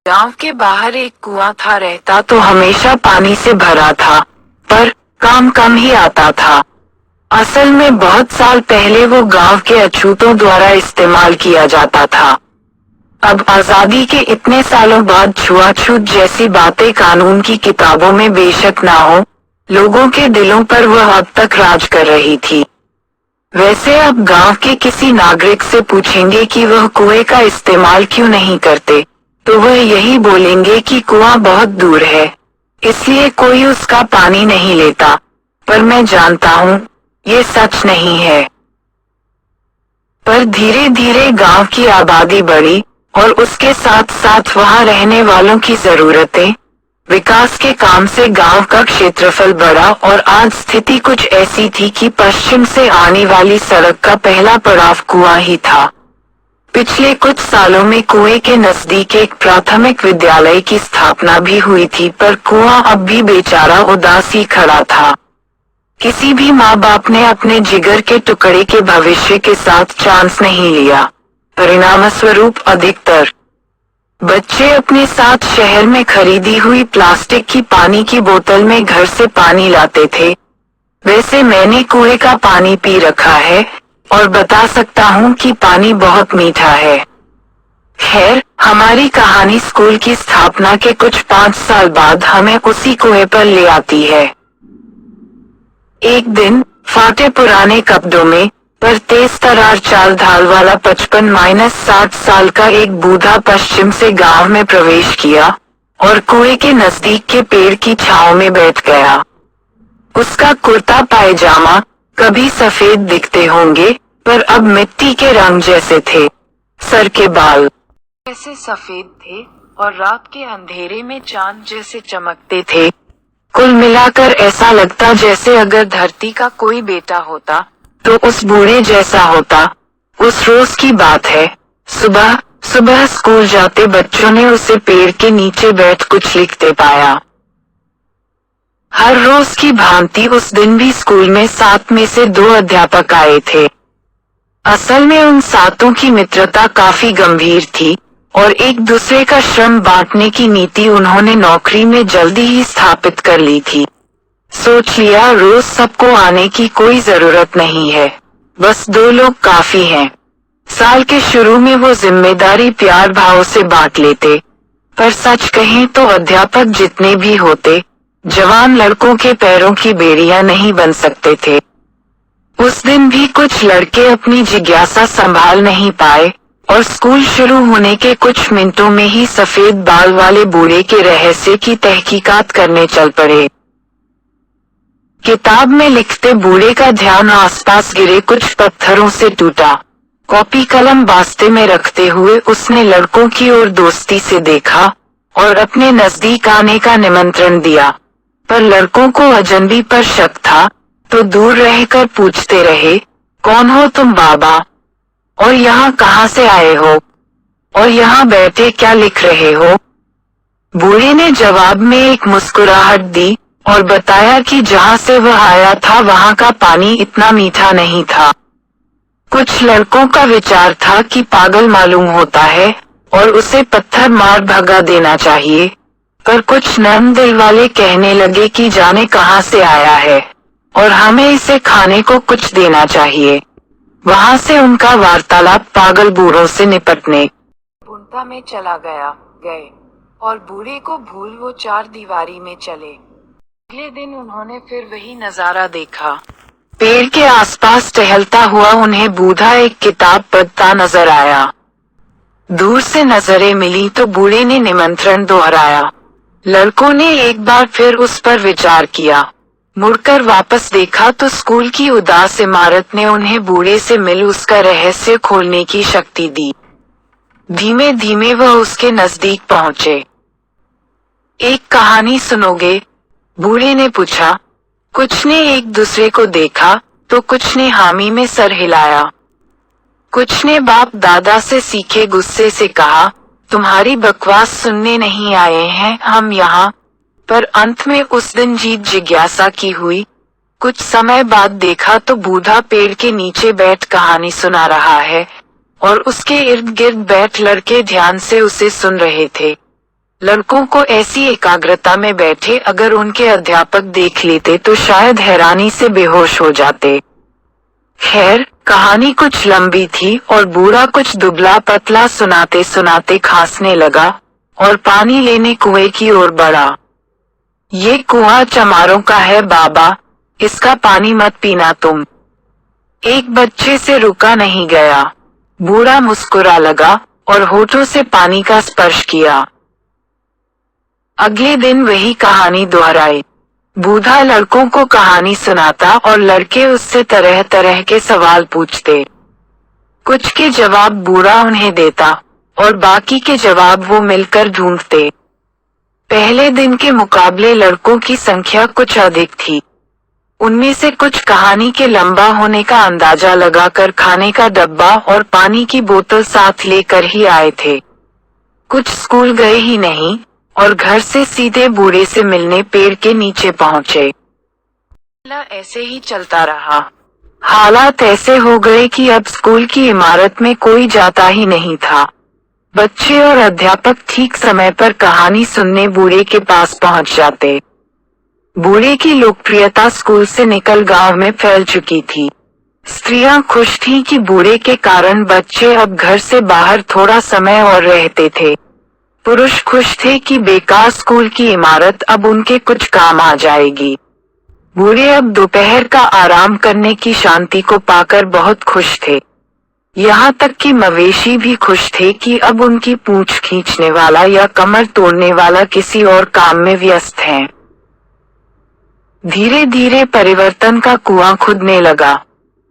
गांव के बाहर एक कुआं था, रहता तो हमेशा पानी से भरा था, पर काम कम ही आता था। असल में बहुत साल पहले वो गांव के अछूतों द्वारा इस्तेमाल किया जाता था। अब आजादी के इतने सालों बाद छुआछूत जैसी बातें कानून की किताबों में बेशक ना हो, लोगों के दिलों पर वह अब तक राज कर रही थी। वैसे अब गांव के किसी नागरिक से पूछेंगे कि वह कुएं का इस्तेमाल क्यों नहीं करते, तो वह यही बोलेंगे कि कुआं बहुत दूर है, इसलिए कोई उसका पानी नहीं लेता। पर मैं जानता हूँ, ये सच नहीं है। पर धीरे धीरे गांव की आबादी बढ़ी और उसके साथ साथ वहां रहने वालों की जरूरतें, विकास के काम से गांव का क्षेत्रफल बढ़ा और आज स्थिति कुछ ऐसी थी कि पश्चिम से आने वाली सड़क का पहला पड़ाव कुआं ही था। पिछले कुछ सालों में कुएं के नजदीक एक प्राथमिक विद्यालय की स्थापना भी हुई थी, पर कुआं अब भी बेचारा उदास ही खड़ा था। किसी भी माँ बाप ने अपने जिगर के टुकड़े के भविष्य के साथ चांस नहीं लिया। परिणामस्वरूप अधिकतर बच्चे अपने साथ शहर में खरीदी हुई प्लास्टिक की पानी की बोतल में घर से पानी लाते थे। वैसे मैंने कुएं का पानी पी रखा है और बता सकता हूँ कि पानी बहुत मीठा है। खैर, हमारी कहानी स्कूल की स्थापना के कुछ 5 साल बाद हमें उसी कुएं पर ले आती है। एक दिन फाटे पुराने कपड़ों में, पर तेज तरार चाल ढाल वाला 55-60 साल का एक बूढ़ा पश्चिम से गांव में प्रवेश किया और कुएं के नजदीक के पेड़ की छांव में बैठ गया। उसका कुर्ता पायजामा कभी सफेद दिखते होंगे, पर अब मिट्टी के रंग जैसे थे। सर के बाल जैसे सफेद थे और रात के अंधेरे में चांद जैसे चमकते थे। कुल मिलाकर ऐसा लगता जैसे अगर धरती का कोई बेटा होता तो उस बूढ़े जैसा होता। उस रोज की बात है, सुबह सुबह स्कूल जाते बच्चों ने उसे पेड़ के नीचे बैठ कुछ लिखते पाया। हर रोज की भांति उस दिन भी स्कूल में 7 में से 2 अध्यापक आए थे। असल में उन 7 की मित्रता काफी गंभीर थी और एक दूसरे का श्रम बांटने की नीति उन्होंने नौकरी में जल्दी ही स्थापित कर ली थी। सोच लिया रोज सबको आने की कोई जरूरत नहीं है, बस 2 लोग काफी हैं। साल के शुरू में वो जिम्मेदारी प्यार भाव से बांट लेते, पर सच कहें तो अध्यापक जितने भी होते, जवान लड़कों के पैरों की बेड़ियां नहीं बन सकते थे। उस दिन भी कुछ लड़के अपनी जिज्ञासा संभाल नहीं पाए और स्कूल शुरू होने के कुछ मिनटों में ही सफेद बाल वाले बूढ़े के रहस्य की तहकीकात करने चल पड़े। किताब में लिखते बूढ़े का ध्यान आसपास गिरे कुछ पत्थरों से टूटा। कॉपी कलम बास्ते में रखते हुए उसने लड़कों की ओर दोस्ती से देखा और अपने नजदीक आने का निमंत्रण दिया, पर लड़कों को अजनबी पर शक था तो दूर रहकर पूछते रहे, कौन हो तुम बाबा, और यहाँ कहाँ से आए हो, और यहाँ बैठे क्या लिख रहे हो। बूढ़े ने जवाब में एक मुस्कुराहट दी और बताया कि जहाँ से वह आया था वहाँ का पानी इतना मीठा नहीं था। कुछ लड़कों का विचार था कि पागल मालूम होता है और उसे पत्थर मार भगा देना चाहिए, पर कुछ नर्म दिल वाले कहने लगे कि जाने कहाँ से आया है और हमें इसे खाने को कुछ देना चाहिए। वहाँ से उनका वार्तालाप पागल बूढ़ों से निपटने पूर्णता में चला गए और बूढ़े को भूल वो 4 दीवारी में चले। अगले दिन उन्होंने फिर वही नजारा देखा। पेड़ के आसपास टहलता हुआ उन्हें बूढ़ा एक किताब पढ़ता नजर आया। दूर से नजरें मिली तो बूढ़े ने निमंत्रण दोहराया। लड़कों ने एक बार फिर उस पर विचार किया। मुड़कर वापस देखा तो स्कूल की उदास इमारत ने उन्हें बूढ़े से मिल उसका रहस्य खोलने की शक्ति दी। धीमे धीमे वह उसके नजदीक पहुंचे। एक कहानी सुनोगे? बूढ़े ने पूछा। कुछ ने एक दूसरे को देखा तो कुछ ने हामी में सर हिलाया। कुछ ने बाप दादा से सीखे गुस्से से कहा, तुम्हारी बकवास सुनने नहीं आए हैं हम यहाँ। पर अंत में उस दिन जीत जिज्ञासा की हुई। कुछ समय बाद देखा तो बूढ़ा पेड़ के नीचे बैठ कहानी सुना रहा है और उसके इर्द गिर्द बैठ लड़के ध्यान से उसे सुन रहे थे। लड़कों को ऐसी एकाग्रता में बैठे अगर उनके अध्यापक देख लेते तो शायद हैरानी से बेहोश हो जाते। खैर, कहानी कुछ लंबी थी और बूढ़ा कुछ दुबला पतला सुनाते सुनाते खांसने लगा और पानी लेने कुएं की ओर बढ़ा। ये कुआं चमारों का है बाबा, इसका पानी मत पीना तुम। एक बच्चे से रुका नहीं गया। बूढ़ा मुस्कुरा लगा और होठों से पानी का स्पर्श किया। अगले दिन वही कहानी दोहराई। बूढ़ा लड़कों को कहानी सुनाता और लड़के उससे तरह तरह के सवाल पूछते। कुछ के जवाब बूढ़ा उन्हें देता और बाकी के जवाब वो मिलकर ढूंढते। पहले दिन के मुकाबले लड़कों की संख्या कुछ अधिक थी। उनमें से कुछ कहानी के लंबा होने का अंदाजा लगाकर खाने का डब्बा और पानी की बोतल साथ लेकर ही आए थे। कुछ स्कूल गए ही नहीं और घर से सीधे बूढ़े से मिलने पेड़ के नीचे पहुंचे। ऐसे ही चलता रहा। हालात ऐसे हो गए कि अब स्कूल की इमारत में कोई जाता ही नहीं था। बच्चे और अध्यापक ठीक समय पर कहानी सुनने बूढ़े के पास पहुंच जाते। बूढ़े की लोकप्रियता स्कूल से निकल गांव में फैल चुकी थी। स्त्रियां खुश थीं कि बूढ़े के कारण बच्चे अब घर से बाहर थोड़ा समय और रहते थे। पुरुष खुश थे कि बेकार स्कूल की इमारत अब उनके कुछ काम आ जाएगी। बूढ़े अब दोपहर का आराम करने की शांति को पाकर बहुत खुश थे। यहाँ तक कि मवेशी भी खुश थे कि अब उनकी पूंछ खींचने वाला या कमर तोड़ने वाला किसी और काम में व्यस्त है। धीरे धीरे परिवर्तन का कुआं खुदने लगा।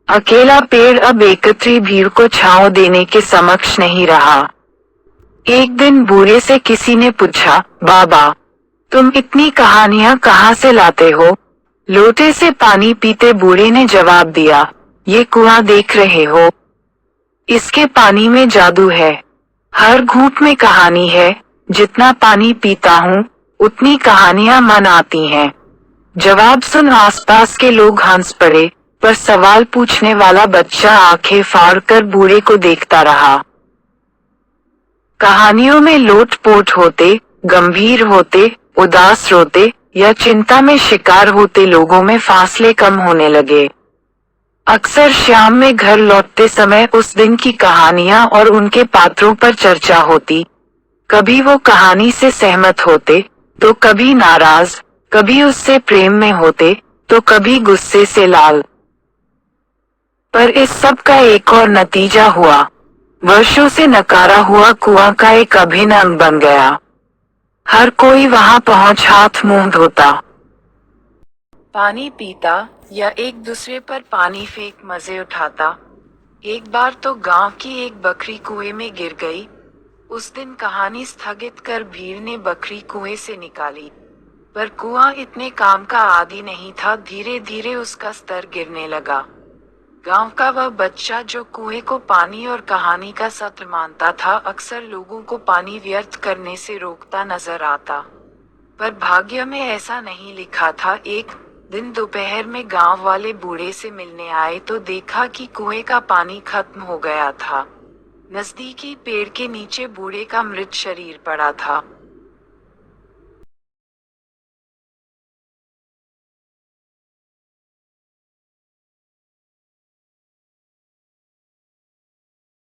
अकेला पेड़ अब एकत्रित भीड़ को छांव देने के समक्ष नहीं रहा। एक दिन बूढ़े से किसी ने पूछा, बाबा, तुम इतनी कहानियां कहाँ से लाते हो? लोटे से पानी पीते बूढ़े ने जवाब दिया, ये कुआं देख रहे हो? इसके पानी में जादू है। हर घूंट में कहानी है। जितना पानी पीता हूँ उतनी कहानियां मन आती हैं। जवाब सुन आसपास के लोग हंस पड़े, पर सवाल पूछने वाला बच्चा आंखें फाड़कर बूढ़े को देखता रहा। कहानियों में लोट-पोट होते, गंभीर होते, उदास रोते या चिंता में शिकार होते लोगों में फासले कम होने लगे। अक्सर शाम में घर लौटते समय उस दिन की कहानियां और उनके पात्रों पर चर्चा होती। कभी वो कहानी से सहमत होते, तो कभी नाराज, कभी उससे प्रेम में होते, तो कभी गुस्से से लाल। पर इस सब का एक और नतीजा हुआ। वर्षों से नकारा हुआ कुआं का एक अभिन्न अंग बन गया। हर कोई वहां पहुंच हाथ मुंह धोता, पानी पीता या एक दूसरे पर पानी फेंक मजे उठाता। एक बार तो गांव की एक बकरी कुएं में गिर गई। उस दिन कहानी स्थगित कर भीड़ ने बकरी कुएं से निकाली, पर कुआं इतने काम का आदी नहीं था। धीरे धीरे उसका स्तर गिरने लगा। गांव का वह बच्चा जो कुएं को पानी और कहानी का सत्र मानता था, अक्सर लोगों को पानी व्यर्थ करने से रोकता नजर आता। पर भाग्य में ऐसा नहीं लिखा था। एक दिन दोपहर में गांव वाले बूढ़े से मिलने आए तो देखा कि कुएं का पानी खत्म हो गया था। नजदीकी पेड़ के नीचे बूढ़े का मृत शरीर पड़ा था।